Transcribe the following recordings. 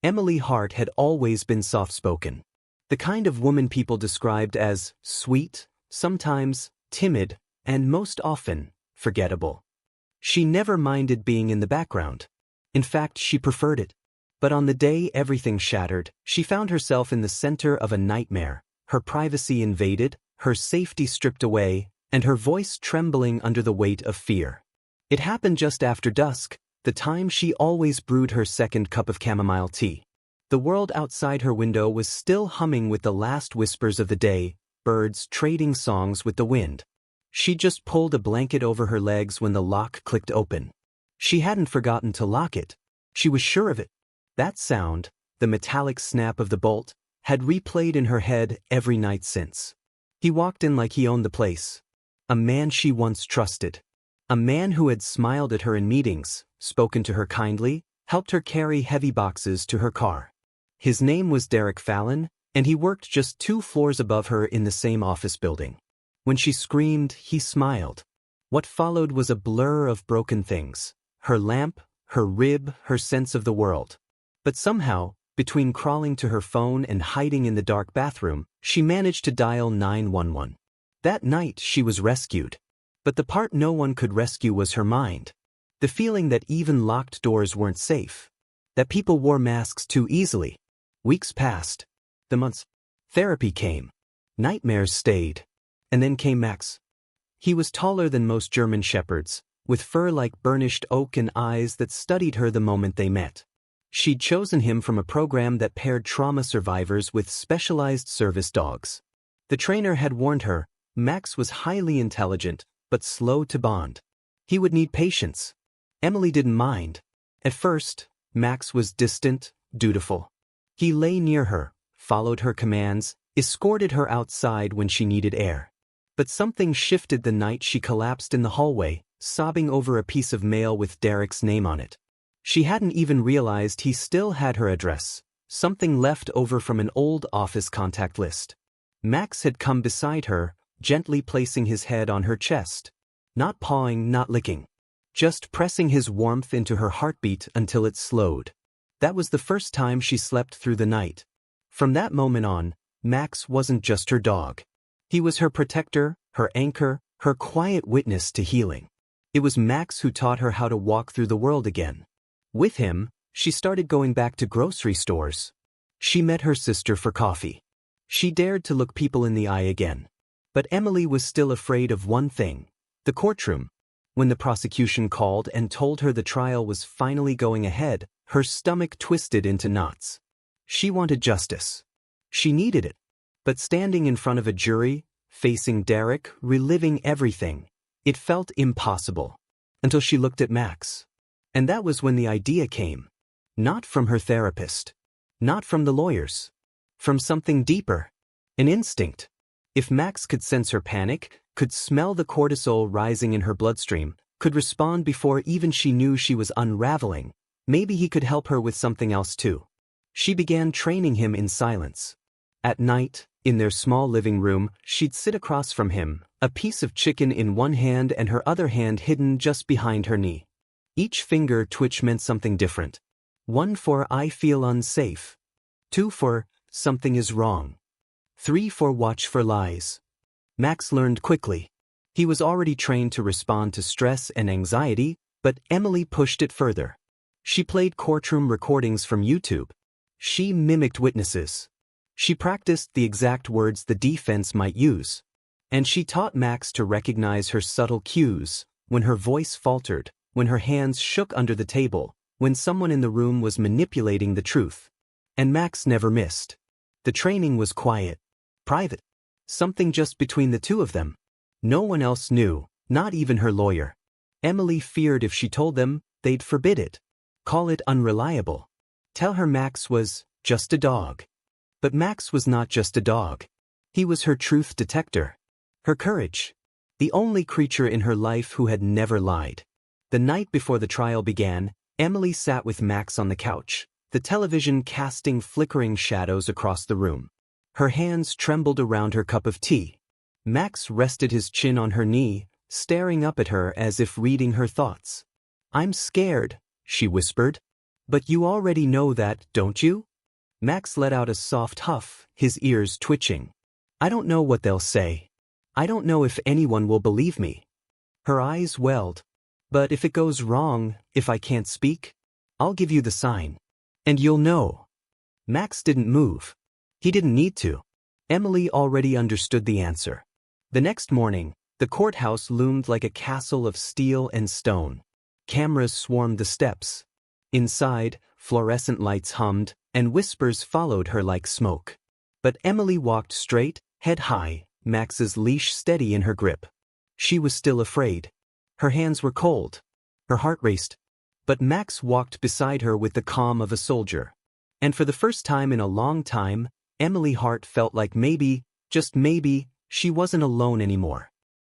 Emily Hart had always been soft-spoken. The kind of woman people described as sweet, sometimes timid, and most often forgettable. She never minded being in the background. In fact, she preferred it. But on the day everything shattered, she found herself in the center of a nightmare, her privacy invaded, her safety stripped away, and her voice trembling under the weight of fear. It happened just after dusk, the time she always brewed her second cup of chamomile tea. The world outside her window was still humming with the last whispers of the day, birds trading songs with the wind. She just pulled a blanket over her legs when the lock clicked open. She hadn't forgotten to lock it. She was sure of it. That sound, the metallic snap of the bolt, had replayed in her head every night since. He walked in like he owned the place. A man she once trusted. A man who had smiled at her in meetings, spoken to her kindly, helped her carry heavy boxes to her car. His name was Derek Fallon, and he worked just 2 floors above her in the same office building. When she screamed, he smiled. What followed was a blur of broken things. Her lamp, her rib, her sense of the world. But somehow, between crawling to her phone and hiding in the dark bathroom, she managed to dial 911. That night she was rescued. But the part no one could rescue was her mind. The feeling that even locked doors weren't safe. That people wore masks too easily. Weeks passed. The months. Therapy came. Nightmares stayed. And then came Max. He was taller than most German shepherds, with fur like burnished oak and eyes that studied her the moment they met. She'd chosen him from a program that paired trauma survivors with specialized service dogs. The trainer had warned her, Max was highly intelligent, but slow to bond. He would need patience. Emily didn't mind. At first, Max was distant, dutiful. He lay near her, followed her commands, escorted her outside when she needed air. But something shifted the night she collapsed in the hallway, sobbing over a piece of mail with Derek's name on it. She hadn't even realized he still had her address, something left over from an old office contact list. Max had come beside her, gently placing his head on her chest. Not pawing, not licking. Just pressing his warmth into her heartbeat until it slowed. That was the first time she slept through the night. From that moment on, Max wasn't just her dog. He was her protector, her anchor, her quiet witness to healing. It was Max who taught her how to walk through the world again. With him, she started going back to grocery stores. She met her sister for coffee. She dared to look people in the eye again. But Emily was still afraid of one thing: the courtroom. When the prosecution called and told her the trial was finally going ahead, her stomach twisted into knots. She wanted justice. She needed it. But standing in front of a jury, facing Derek, reliving everything, it felt impossible. Until she looked at Max. And that was when the idea came. Not from her therapist. Not from the lawyers. From something deeper. An instinct. If Max could sense her panic, could smell the cortisol rising in her bloodstream, could respond before even she knew she was unraveling, maybe he could help her with something else too. She began training him in silence. At night, in their small living room, she'd sit across from him, a piece of chicken in one hand and her other hand hidden just behind her knee. Each finger twitch meant something different. 1 for I feel unsafe. 2 for something is wrong. 3 for watch for lies. Max learned quickly. He was already trained to respond to stress and anxiety, but Emily pushed it further. She played courtroom recordings from YouTube. She mimicked witnesses. She practiced the exact words the defense might use. And she taught Max to recognize her subtle cues, when her voice faltered, when her hands shook under the table, when someone in the room was manipulating the truth. And Max never missed. The training was quiet, private, something just between the two of them. No one else knew, not even her lawyer. Emily feared if she told them, they'd forbid it. Call it unreliable. Tell her Max was just a dog. But Max was not just a dog. He was her truth detector. Her courage. The only creature in her life who had never lied. The night before the trial began, Emily sat with Max on the couch, the television casting flickering shadows across the room. Her hands trembled around her cup of tea. Max rested his chin on her knee, staring up at her as if reading her thoughts. "I'm scared," she whispered. But you already know that, don't you? Max let out a soft huff, his ears twitching. I don't know what they'll say. I don't know if anyone will believe me. Her eyes welled. But if it goes wrong, if I can't speak, I'll give you the sign. And you'll know. Max didn't move. He didn't need to. Emily already understood the answer. The next morning, the courthouse loomed like a castle of steel and stone. Cameras swarmed the steps. Inside, fluorescent lights hummed, and whispers followed her like smoke. But Emily walked straight, head high, Max's leash steady in her grip. She was still afraid. Her hands were cold. Her heart raced. But Max walked beside her with the calm of a soldier. And for the first time in a long time, Emily's heart felt like maybe, just maybe, she wasn't alone anymore.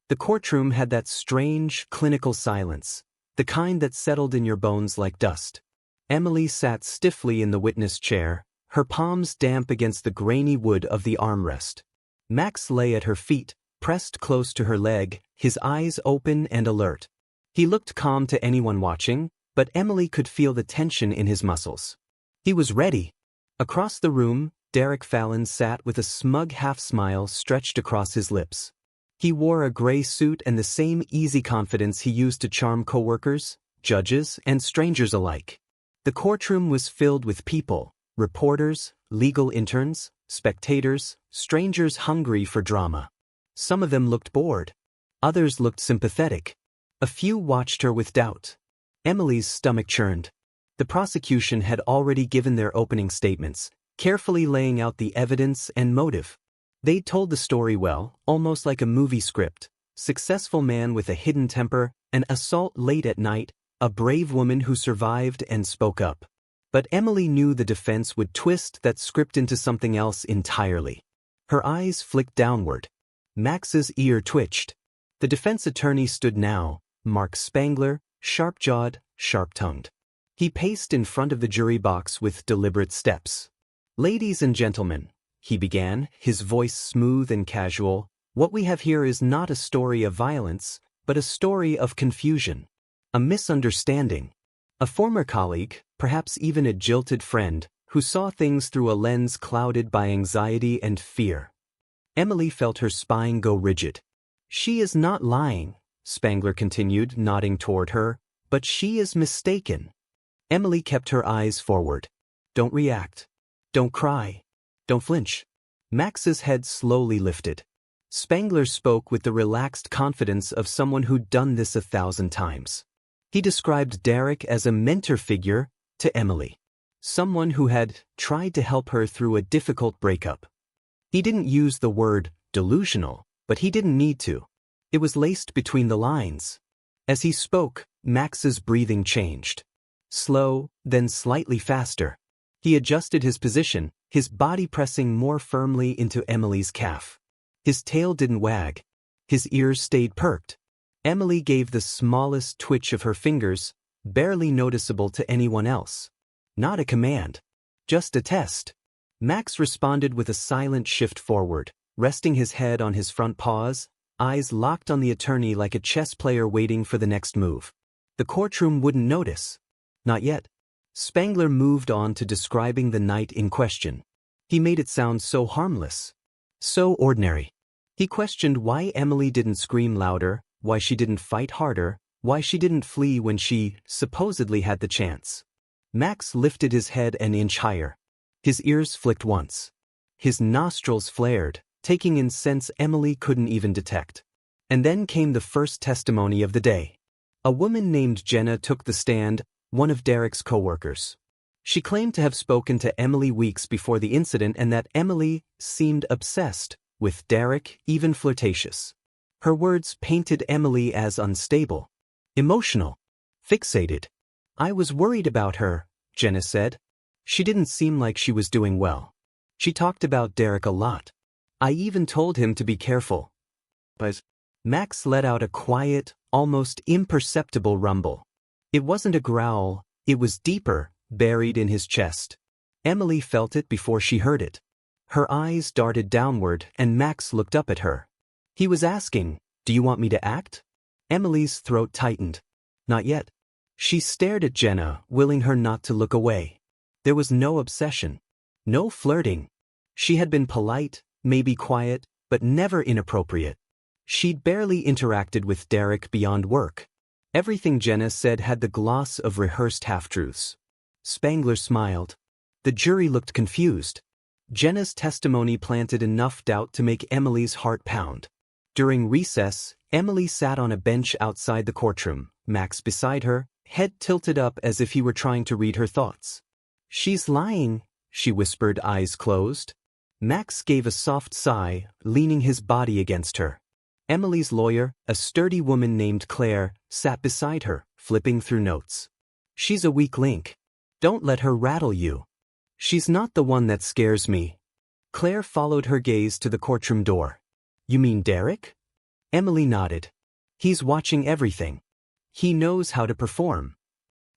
The courtroom had that strange, clinical silence, the kind that settled in your bones like dust. Emily sat stiffly in the witness chair, her palms damp against the grainy wood of the armrest. Max lay at her feet, pressed close to her leg, his eyes open and alert. He looked calm to anyone watching, but Emily could feel the tension in his muscles. He was ready. Across the room, Derek Fallon sat with a smug half-smile stretched across his lips. He wore a gray suit and the same easy confidence he used to charm coworkers, judges, and strangers alike. The courtroom was filled with people, reporters, legal interns, spectators, strangers hungry for drama. Some of them looked bored. Others looked sympathetic. A few watched her with doubt. Emily's stomach churned. The prosecution had already given their opening statements, carefully laying out the evidence and motive. They'd told the story well, almost like a movie script. Successful man with a hidden temper, an assault late at night, a brave woman who survived and spoke up. But Emily knew the defense would twist that script into something else entirely. Her eyes flicked downward. Max's ear twitched. The defense attorney stood now, Mark Spangler, sharp-jawed, sharp-tongued. He paced in front of the jury box with deliberate steps. "Ladies and gentlemen," he began, his voice smooth and casual, "what we have here is not a story of violence, but a story of confusion. A misunderstanding. A former colleague, perhaps even a jilted friend, who saw things through a lens clouded by anxiety and fear." Emily felt her spine go rigid. "She is not lying," Spangler continued, nodding toward her, "but she is mistaken." Emily kept her eyes forward. "Don't react. Don't cry. Don't flinch." Max's head slowly lifted. Spangler spoke with the relaxed confidence of someone who'd done this 1,000 times. He described Derek as a mentor figure to Emily. Someone who had tried to help her through a difficult breakup. He didn't use the word delusional, but he didn't need to. It was laced between the lines. As he spoke, Max's breathing changed. Slow, then slightly faster. He adjusted his position, his body pressing more firmly into Emily's calf. His tail didn't wag. His ears stayed perked. Emily gave the smallest twitch of her fingers, barely noticeable to anyone else. Not a command. Just a test. Max responded with a silent shift forward, resting his head on his front paws, eyes locked on the attorney like a chess player waiting for the next move. The courtroom wouldn't notice. Not yet. Spangler moved on to describing the night in question. He made it sound so harmless. So ordinary. He questioned why Emily didn't scream louder, why she didn't fight harder, why she didn't flee when she supposedly had the chance. Max lifted his head an inch higher. His ears flicked once. His nostrils flared, taking in scents Emily couldn't even detect. And then came the first testimony of the day. A woman named Jenna took the stand, one of Derek's co-workers. She claimed to have spoken to Emily weeks before the incident and that Emily seemed obsessed with Derek, even flirtatious. Her words painted Emily as unstable, emotional, fixated. "I was worried about her," Jenna said. "She didn't seem like she was doing well. She talked about Derek a lot. I even told him to be careful." But Max let out a quiet, almost imperceptible rumble. It wasn't a growl, it was deeper, buried in his chest. Emily felt it before she heard it. Her eyes darted downward and Max looked up at her. He was asking, "Do you want me to act?" Emily's throat tightened. "Not yet." She stared at Jenna, willing her not to look away. There was no obsession. No flirting. She had been polite, maybe quiet, but never inappropriate. She'd barely interacted with Derek beyond work. Everything Jenna said had the gloss of rehearsed half-truths. Spangler smiled. The jury looked confused. Jenna's testimony planted enough doubt to make Emily's heart pound. During recess, Emily sat on a bench outside the courtroom, Max beside her, head tilted up as if he were trying to read her thoughts. "She's lying," she whispered, eyes closed. Max gave a soft sigh, leaning his body against her. Emily's lawyer, a sturdy woman named Claire, sat beside her, flipping through notes. "She's a weak link. Don't let her rattle you. She's not the one that scares me." Claire followed her gaze to the courtroom door. "You mean Derek?" Emily nodded. "He's watching everything. He knows how to perform."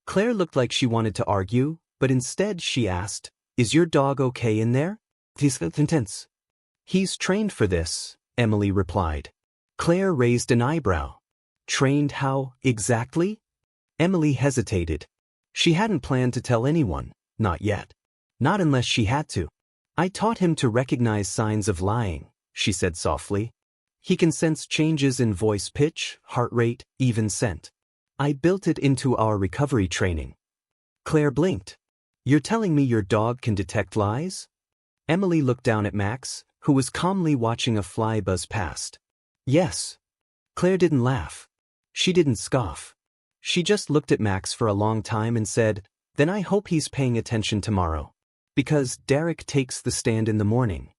Claire looked like she wanted to argue, but instead she asked, "Is your dog okay in there?" "He's intense." "He's trained for this," Emily replied. Claire raised an eyebrow. "Trained how, exactly?" Emily hesitated. She hadn't planned to tell anyone, not yet. Not unless she had to. "I taught him to recognize signs of lying," she said softly. "He can sense changes in voice pitch, heart rate, even scent. I built it into our recovery training." Claire blinked. "You're telling me your dog can detect lies?" Emily looked down at Max, who was calmly watching a fly buzz past. "Yes." Claire didn't laugh. She didn't scoff. She just looked at Max for a long time and said, "Then I hope he's paying attention tomorrow. Because Derek takes the stand in the morning."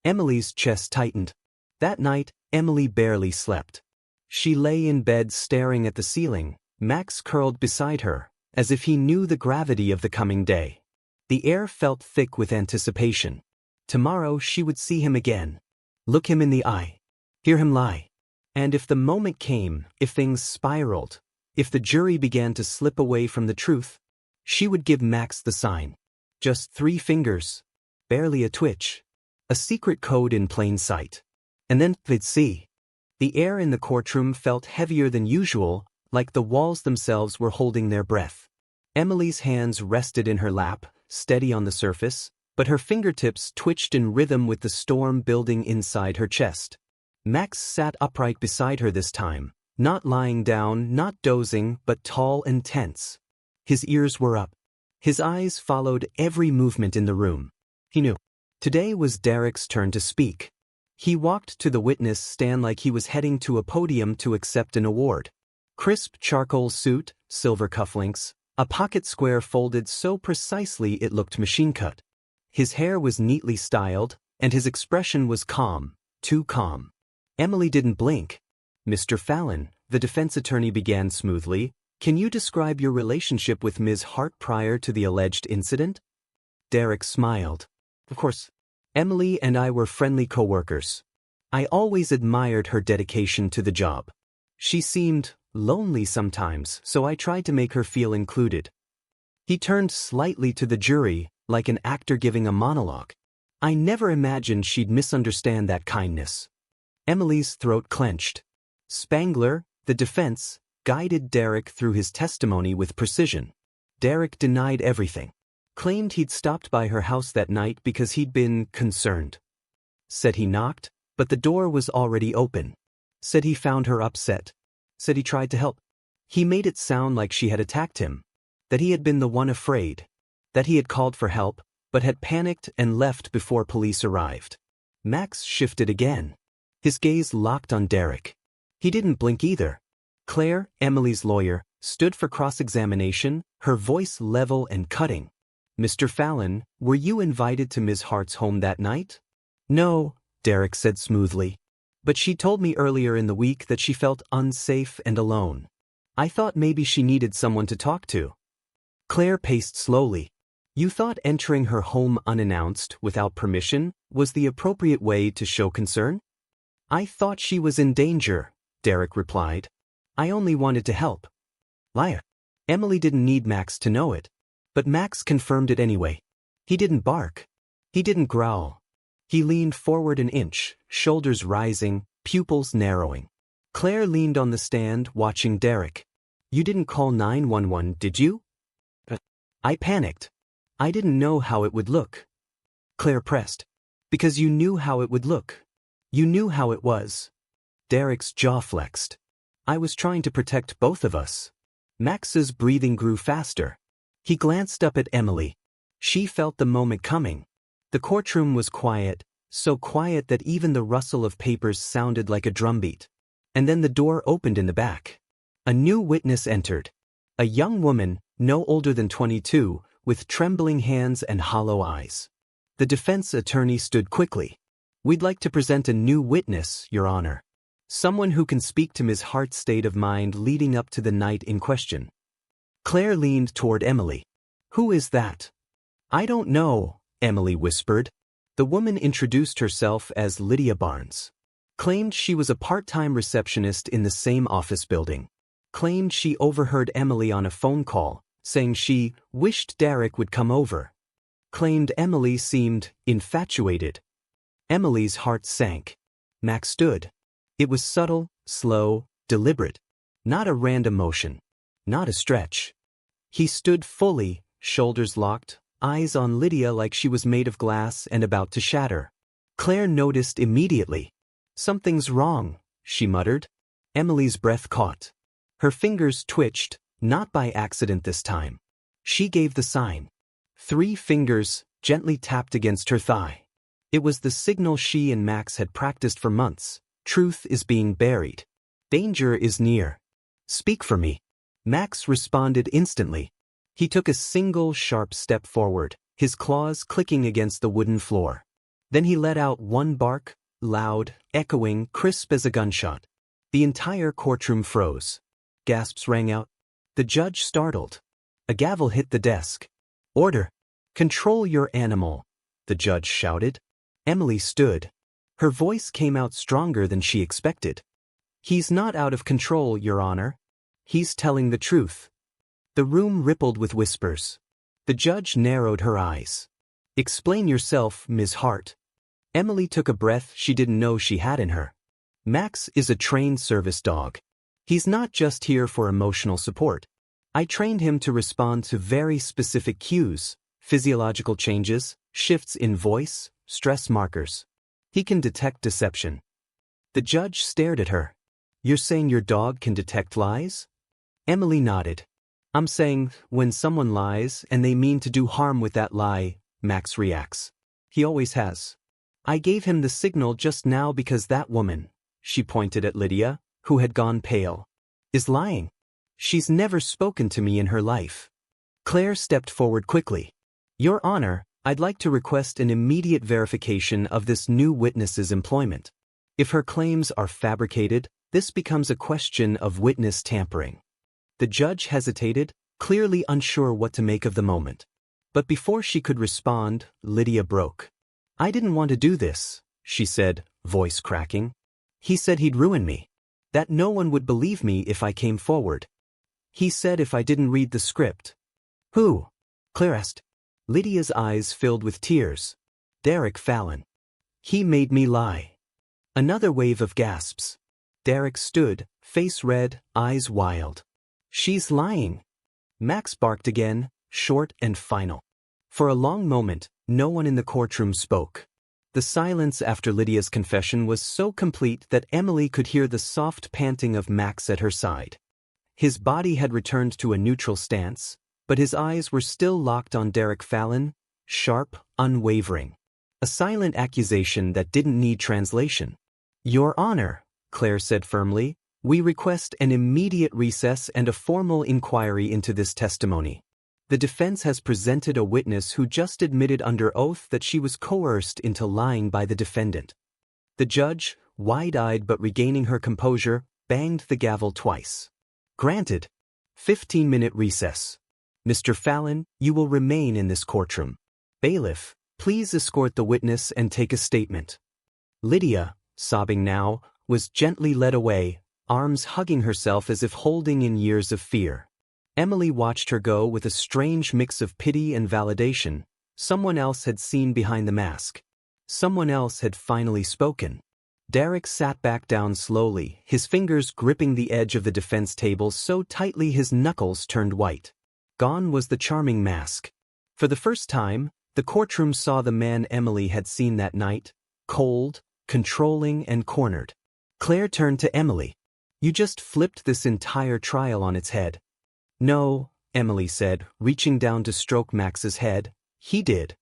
Emily's chest tightened. That night, Emily barely slept. She lay in bed staring at the ceiling, Max curled beside her, as if he knew the gravity of the coming day. The air felt thick with anticipation. Tomorrow she would see him again. Look him in the eye. Hear him lie. And if the moment came, if things spiraled, if the jury began to slip away from the truth, she would give Max the sign. Just 3 fingers. Barely a twitch. A secret code in plain sight. And then they'd see. The air in the courtroom felt heavier than usual, like the walls themselves were holding their breath. Emily's hands rested in her lap, steady on the surface, but her fingertips twitched in rhythm with the storm building inside her chest. Max sat upright beside her this time, not lying down, not dozing, but tall and tense. His ears were up. His eyes followed every movement in the room. He knew. Today was Derek's turn to speak. He walked to the witness stand like he was heading to a podium to accept an award. Crisp charcoal suit, silver cufflinks, a pocket square folded so precisely it looked machine-cut. His hair was neatly styled, and his expression was calm, too calm. Emily didn't blink. "Mr. Fallon," the defense attorney began smoothly, "can you describe your relationship with Ms. Hart prior to the alleged incident?" Derek smiled. "Of course. Emily and I were friendly co-workers. I always admired her dedication to the job. She seemed lonely sometimes, so I tried to make her feel included." He turned slightly to the jury, like an actor giving a monologue. "I never imagined she'd misunderstand that kindness." Emily's throat clenched. Spangler, the defense, guided Derek through his testimony with precision. Derek denied everything. Claimed he'd stopped by her house that night because he'd been concerned. Said he knocked, but the door was already open. Said he found her upset. Said he tried to help. He made it sound like she had attacked him. That he had been the one afraid. That he had called for help, but had panicked and left before police arrived. Max shifted again. His gaze locked on Derek. He didn't blink either. Claire, Emily's lawyer, stood for cross-examination, her voice level and cutting. "Mr. Fallon, were you invited to Ms. Hart's home that night?" "No," Derek said smoothly. "But she told me earlier in the week that she felt unsafe and alone. I thought maybe she needed someone to talk to." Claire paced slowly. "You thought entering her home unannounced, without permission, was the appropriate way to show concern?" "I thought she was in danger," Derek replied. "I only wanted to help." Liar. Emily didn't need Max to know it. But Max confirmed it anyway. He didn't bark. He didn't growl. He leaned forward an inch, shoulders rising, pupils narrowing. Claire leaned on the stand, watching Derek. You didn't call 911, did you? I panicked. I didn't know how it would look. Claire pressed. Because you knew how it would look. You knew how it was. Derek's jaw flexed. I was trying to protect both of us. Max's breathing grew faster. He glanced up at Emily. She felt the moment coming. The courtroom was quiet, so quiet that even the rustle of papers sounded like a drumbeat. And then the door opened in the back. A new witness entered. A young woman, no older than 22, with trembling hands and hollow eyes. The defense attorney stood quickly. We'd like to present a new witness, Your Honor. Someone who can speak to Ms. Hart's state of mind leading up to the night in question. Claire leaned toward Emily. Who is that? I don't know, Emily whispered. The woman introduced herself as Lydia Barnes. Claimed she was a part-time receptionist in the same office building. Claimed she overheard Emily on a phone call, saying she wished Derek would come over. Claimed Emily seemed infatuated. Emily's heart sank. Max stood. It was subtle, slow, deliberate. Not a random motion. Not a stretch. He stood fully, shoulders locked, eyes on Lydia like she was made of glass and about to shatter. Claire noticed immediately. Something's wrong, she muttered. Emily's breath caught. Her fingers twitched, not by accident this time. She gave the sign. 3 fingers gently tapped against her thigh. It was the signal she and Max had practiced for months. Truth is being buried. Danger is near. Speak for me. Max responded instantly. He took a single sharp step forward, his claws clicking against the wooden floor. Then he let out one bark, loud, echoing, crisp as a gunshot. The entire courtroom froze. Gasps rang out. The judge startled. A gavel hit the desk. Order. Control your animal, the judge shouted. Emily stood. Her voice came out stronger than she expected. He's not out of control, Your Honor. He's telling the truth. The room rippled with whispers. The judge narrowed her eyes. Explain yourself, Ms. Hart. Emily took a breath she didn't know she had in her. Max is a trained service dog. He's not just here for emotional support. I trained him to respond to very specific cues, physiological changes, shifts in voice, stress markers. He can detect deception. The judge stared at her. You're saying your dog can detect lies? Emily nodded. I'm saying, when someone lies and they mean to do harm with that lie, Max reacts. He always has. I gave him the signal just now because that woman, she pointed at Lydia, who had gone pale, is lying. She's never spoken to me in her life. Claire stepped forward quickly. Your Honor, I'd like to request an immediate verification of this new witness's employment. If her claims are fabricated, this becomes a question of witness tampering. The judge hesitated, clearly unsure what to make of the moment. But before she could respond, Lydia broke. I didn't want to do this, she said, voice cracking. He said he'd ruin me. That no one would believe me if I came forward. He said if I didn't read the script. Who? Claire asked. Lydia's eyes filled with tears. Derek Fallon. He made me lie. Another wave of gasps. Derek stood, face red, eyes wild. She's lying. Max barked again, short and final. For a long moment, no one in the courtroom spoke. The silence after Lydia's confession was so complete that Emily could hear the soft panting of Max at her side. His body had returned to a neutral stance, but his eyes were still locked on Derek Fallon, sharp, unwavering. A silent accusation that didn't need translation. Your Honor, Claire said firmly, we request an immediate recess and a formal inquiry into this testimony. The defense has presented a witness who just admitted under oath that she was coerced into lying by the defendant. The judge, wide-eyed but regaining her composure, banged the gavel twice. Granted. 15-minute recess. Mr. Fallon, you will remain in this courtroom. Bailiff, please escort the witness and take a statement. Lydia, sobbing now, was gently led away, arms hugging herself as if holding in years of fear. Emily watched her go with a strange mix of pity and validation. Someone else had seen behind the mask. Someone else had finally spoken. Derek sat back down slowly, his fingers gripping the edge of the defense table so tightly his knuckles turned white. Gone was the charming mask. For the first time, the courtroom saw the man Emily had seen that night, cold, controlling, and cornered. Claire turned to Emily. "You just flipped this entire trial on its head." "No," Emily said, reaching down to stroke Max's head. "He did."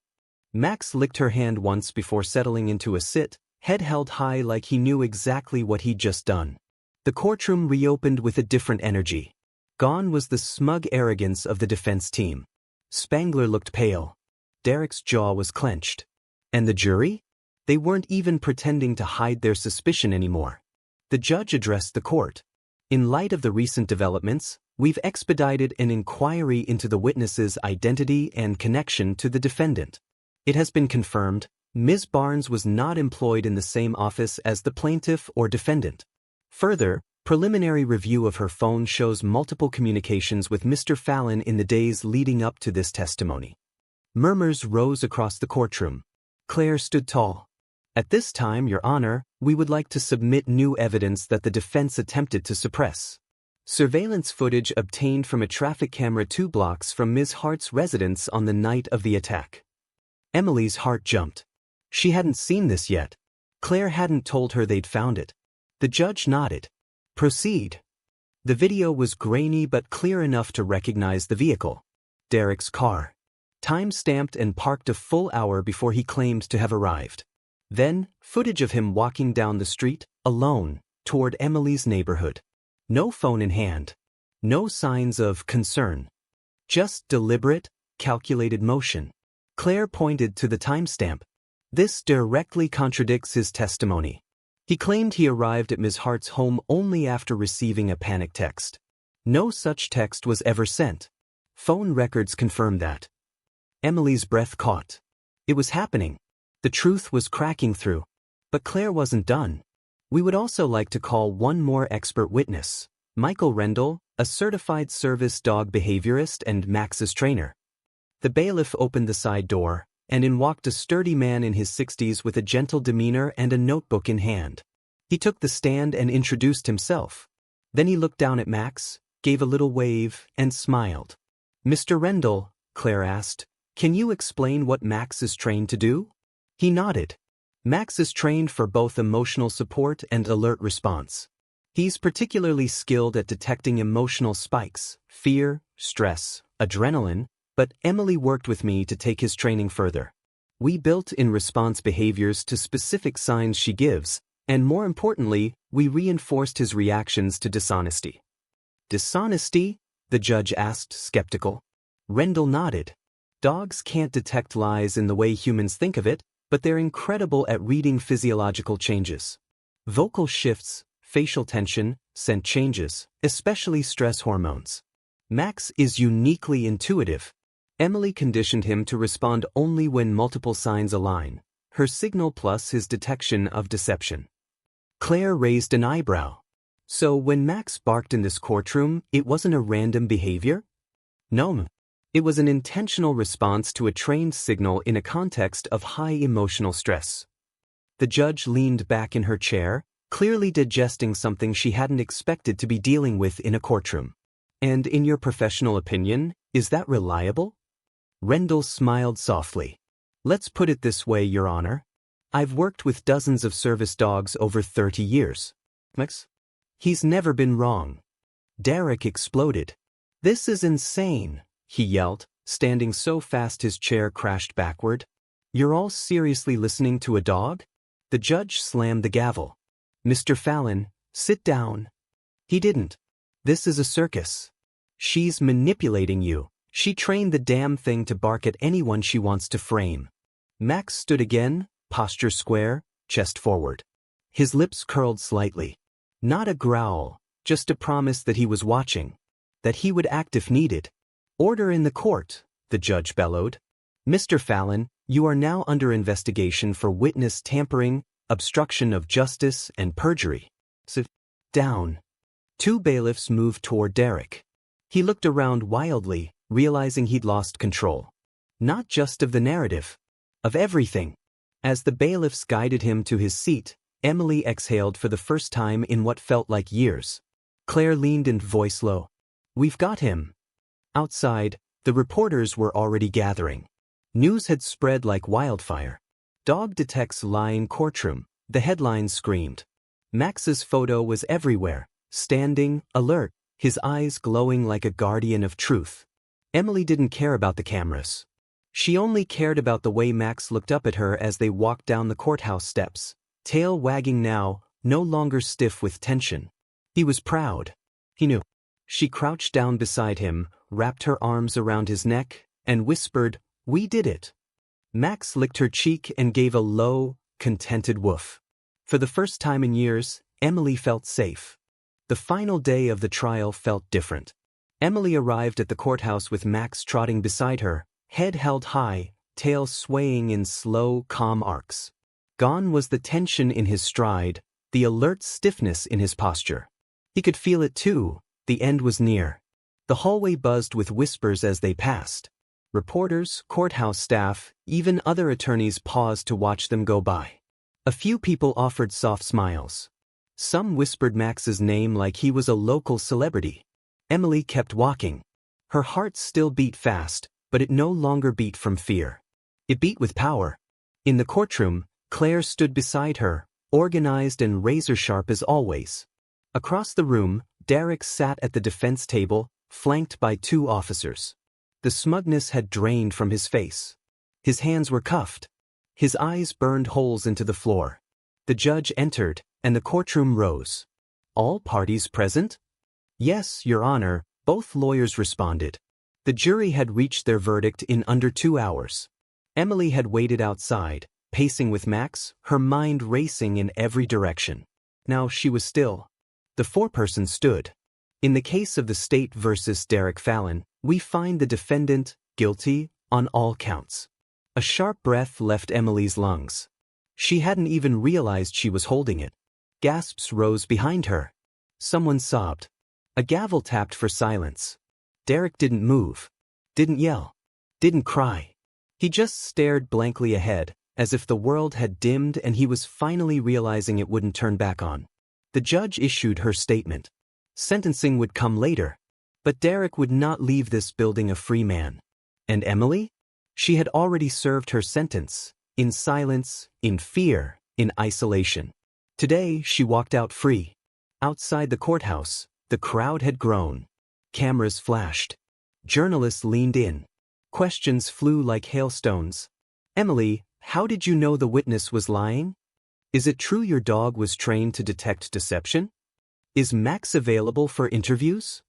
Max licked her hand once before settling into a sit, head held high like he knew exactly what he'd just done. The courtroom reopened with a different energy. Gone was the smug arrogance of the defense team. Spangler looked pale. Derek's jaw was clenched. And the jury? They weren't even pretending to hide their suspicion anymore. The judge addressed the court. "In light of the recent developments, we've expedited an inquiry into the witness's identity and connection to the defendant. It has been confirmed Ms. Barnes was not employed in the same office as the plaintiff or defendant. Further, preliminary review of her phone shows multiple communications with Mr. Fallon in the days leading up to this testimony." Murmurs rose across the courtroom. Claire stood tall. "At this time, Your Honor, we would like to submit new evidence that the defense attempted to suppress. Surveillance footage obtained from a traffic camera 2 blocks from Ms. Hart's residence on the night of the attack." Emily's heart jumped. She hadn't seen this yet. Claire hadn't told her they'd found it. The judge nodded. "Proceed." The video was grainy but clear enough to recognize the vehicle. Derek's car. Time-stamped and parked a full hour before he claimed to have arrived. Then, footage of him walking down the street, alone, toward Emily's neighborhood. No phone in hand. No signs of concern. Just deliberate, calculated motion. Claire pointed to the timestamp. "This directly contradicts his testimony. He claimed he arrived at Ms. Hart's home only after receiving a panic text. No such text was ever sent. Phone records confirm that." Emily's breath caught. It was happening. The truth was cracking through. But Claire wasn't done. "We would also like to call one more expert witness, Michael Rendell, a certified service dog behaviorist and Max's trainer." The bailiff opened the side door, and in walked a sturdy man in his 60s with a gentle demeanor and a notebook in hand. He took the stand and introduced himself. Then he looked down at Max, gave a little wave, and smiled. "Mr. Rendell," Claire asked, "can you explain what Max is trained to do?" He nodded. "Max is trained for both emotional support and alert response. He's particularly skilled at detecting emotional spikes, fear, stress, adrenaline, but Emily worked with me to take his training further. We built in response behaviors to specific signs she gives, and more importantly, we reinforced his reactions to dishonesty." "Dishonesty?" the judge asked, skeptical. Rendell nodded. "Dogs can't detect lies in the way humans think of it, but they're incredible at reading physiological changes. Vocal shifts, facial tension, scent changes, especially stress hormones. Max is uniquely intuitive. Emily conditioned him to respond only when multiple signs align, her signal plus his detection of deception." Claire raised an eyebrow. "So when Max barked in this courtroom, it wasn't a random behavior?" "No. It was an intentional response to a trained signal in a context of high emotional stress." The judge leaned back in her chair, clearly digesting something she hadn't expected to be dealing with in a courtroom. "And in your professional opinion, is that reliable?" Rendell smiled softly. "Let's put it this way, Your Honor. I've worked with dozens of service dogs over 30 years. Max? He's never been wrong." Derek exploded. "This is insane," he yelled, standing so fast his chair crashed backward. "You're all seriously listening to a dog?" The judge slammed the gavel. "Mr. Fallon, sit down." He didn't. "This is a circus. She's manipulating you. She trained the damn thing to bark at anyone she wants to frame." Max stood again, posture square, chest forward. His lips curled slightly. Not a growl, just a promise that he was watching. That he would act if needed. "Order in the court," the judge bellowed. "Mr. Fallon, you are now under investigation for witness tampering, obstruction of justice, and perjury. Sit down." 2 bailiffs moved toward Derek. He looked around wildly, realizing he'd lost control. Not just of the narrative. Of everything. As the bailiffs guided him to his seat, Emily exhaled for the first time in what felt like years. Claire leaned in, voice low. "We've got him." Outside, the reporters were already gathering. News had spread like wildfire. "Dog detects lie in courtroom," the headlines screamed. Max's photo was everywhere, standing, alert, his eyes glowing like a guardian of truth. Emily didn't care about the cameras. She only cared about the way Max looked up at her as they walked down the courthouse steps, tail wagging now, no longer stiff with tension. He was proud. He knew. She crouched down beside him, wrapped her arms around his neck, and whispered, "We did it." Max licked her cheek and gave a low, contented woof. For the first time in years, Emily felt safe. The final day of the trial felt different. Emily arrived at the courthouse with Max trotting beside her, head held high, tail swaying in slow, calm arcs. Gone was the tension in his stride, the alert stiffness in his posture. He could feel it too. The end was near. The hallway buzzed with whispers as they passed. Reporters, courthouse staff, even other attorneys paused to watch them go by. A few people offered soft smiles. Some whispered Max's name like he was a local celebrity. Emily kept walking. Her heart still beat fast, but it no longer beat from fear. It beat with power. In the courtroom, Claire stood beside her, organized and razor-sharp as always. Across the room, Derek sat at the defense table, flanked by 2 officers. The smugness had drained from his face. His hands were cuffed. His eyes burned holes into the floor. The judge entered, and the courtroom rose. "All parties present?" "Yes, Your Honor," both lawyers responded. The jury had reached their verdict in under 2 hours. Emily had waited outside, pacing with Max, her mind racing in every direction. Now she was still. The foreperson stood. "In the case of the state versus Derek Fallon, we find the defendant guilty on all counts." A sharp breath left Emily's lungs. She hadn't even realized she was holding it. Gasps rose behind her. Someone sobbed. A gavel tapped for silence. Derek didn't move. Didn't yell. Didn't cry. He just stared blankly ahead, as if the world had dimmed and he was finally realizing it wouldn't turn back on. The judge issued her statement. Sentencing would come later. But Derek would not leave this building a free man. And Emily? She had already served her sentence, in silence, in fear, in isolation. Today, she walked out free. Outside the courthouse, the crowd had grown. Cameras flashed. Journalists leaned in. Questions flew like hailstones. "Emily, how did you know the witness was lying? Is it true your dog was trained to detect deception? Is Max available for interviews?"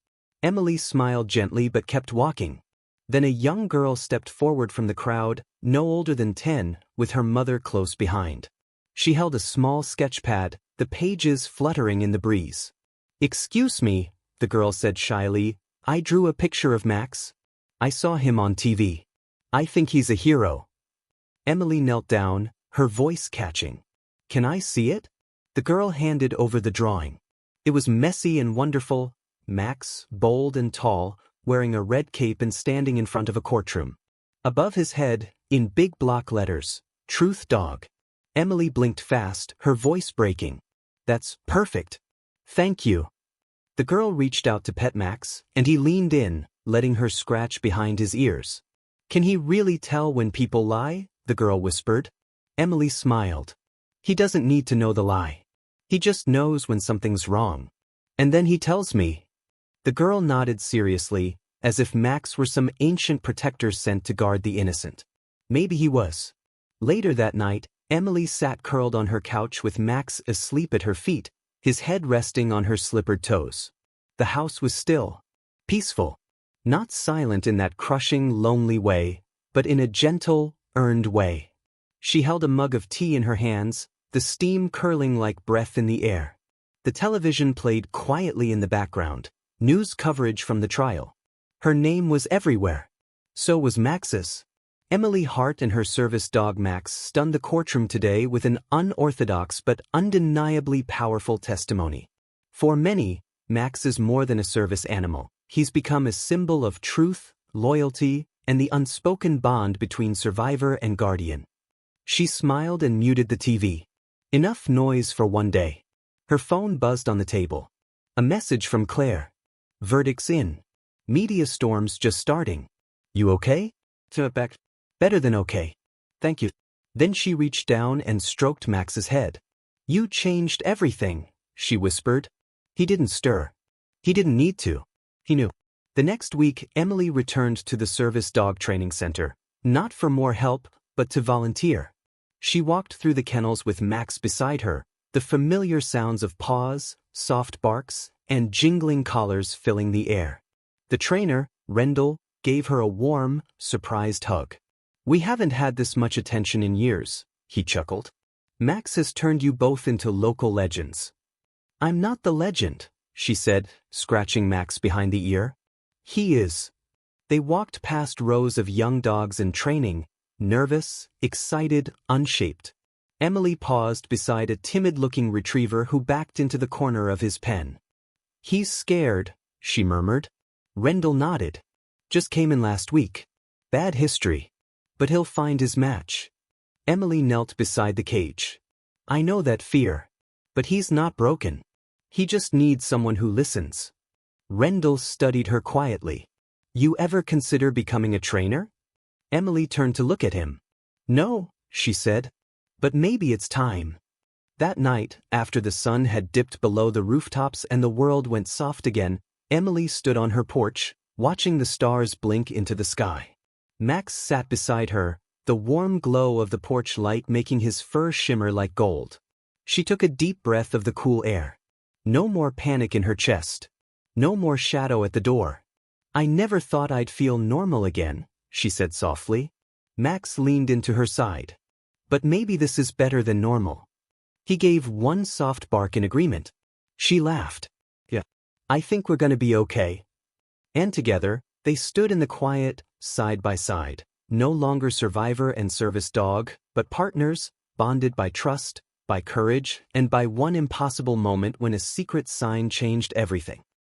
Emily smiled gently but kept walking. Then a young girl stepped forward from the crowd, no older than 10, with her mother close behind. She held a small sketch pad, the pages fluttering in the breeze. "Excuse me," the girl said shyly, "I drew a picture of Max. I saw him on TV. I think he's a hero." Emily knelt down, her voice catching. "Can I see it?" The girl handed over the drawing. It was messy and wonderful. Max, bold and tall, wearing a red cape and standing in front of a courtroom. Above his head, in big block letters, "Truth Dog." Emily blinked fast, her voice breaking. "That's perfect. Thank you." The girl reached out to pet Max, and he leaned in, letting her scratch behind his ears. "Can he really tell when people lie?" the girl whispered. Emily smiled. "He doesn't need to know the lie. He just knows when something's wrong. And then he tells me." The girl nodded seriously, as if Max were some ancient protector sent to guard the innocent. Maybe he was. Later that night, Emily sat curled on her couch with Max asleep at her feet, his head resting on her slippered toes. The house was still. Peaceful. Not silent in that crushing, lonely way, but in a gentle, earned way. She held a mug of tea in her hands, the steam curling like breath in the air. The television played quietly in the background, news coverage from the trial. Her name was everywhere. So was Max's. Emily Hart and her service dog Max stunned the courtroom today with an unorthodox but undeniably powerful testimony. For many, Max is more than a service animal. He's become a symbol of truth, loyalty, and the unspoken bond between survivor and guardian. She smiled and muted the TV. Enough noise for one day. Her phone buzzed on the table. A message from Claire. Verdicts in. Media storms just starting. You okay? Back. Better than okay. Thank you. Then she reached down and stroked Max's head. You changed everything, she whispered. He didn't stir. He didn't need to. He knew. The next week, Emily returned to the service dog training center, not for more help, but to volunteer. She walked through the kennels with Max beside her, the familiar sounds of paws, soft barks, and jingling collars filling the air. The trainer, Rendell, gave her a warm, surprised hug. We haven't had this much attention in years, he chuckled. Max has turned you both into local legends. I'm not the legend, she said, scratching Max behind the ear. He is. They walked past rows of young dogs in training, nervous, excited, unshaped. Emily paused beside a timid-looking retriever who backed into the corner of his pen. He's scared, she murmured. Rendell nodded. Just came in last week. Bad history. But he'll find his match. Emily knelt beside the cage. I know that fear. But he's not broken. He just needs someone who listens. Rendell studied her quietly. You ever consider becoming a trainer? Emily turned to look at him. No, she said. But maybe it's time. That night, after the sun had dipped below the rooftops and the world went soft again, Emily stood on her porch, watching the stars blink into the sky. Max sat beside her, the warm glow of the porch light making his fur shimmer like gold. She took a deep breath of the cool air. No more panic in her chest. No more shadow at the door. I never thought I'd feel normal again, she said softly. Max leaned into her side. But maybe this is better than normal. He gave one soft bark in agreement. She laughed. Yeah. I think we're gonna be okay. And together, they stood in the quiet, side by side, no longer survivor and service dog, but partners, bonded by trust, by courage, and by one impossible moment when a secret sign changed everything.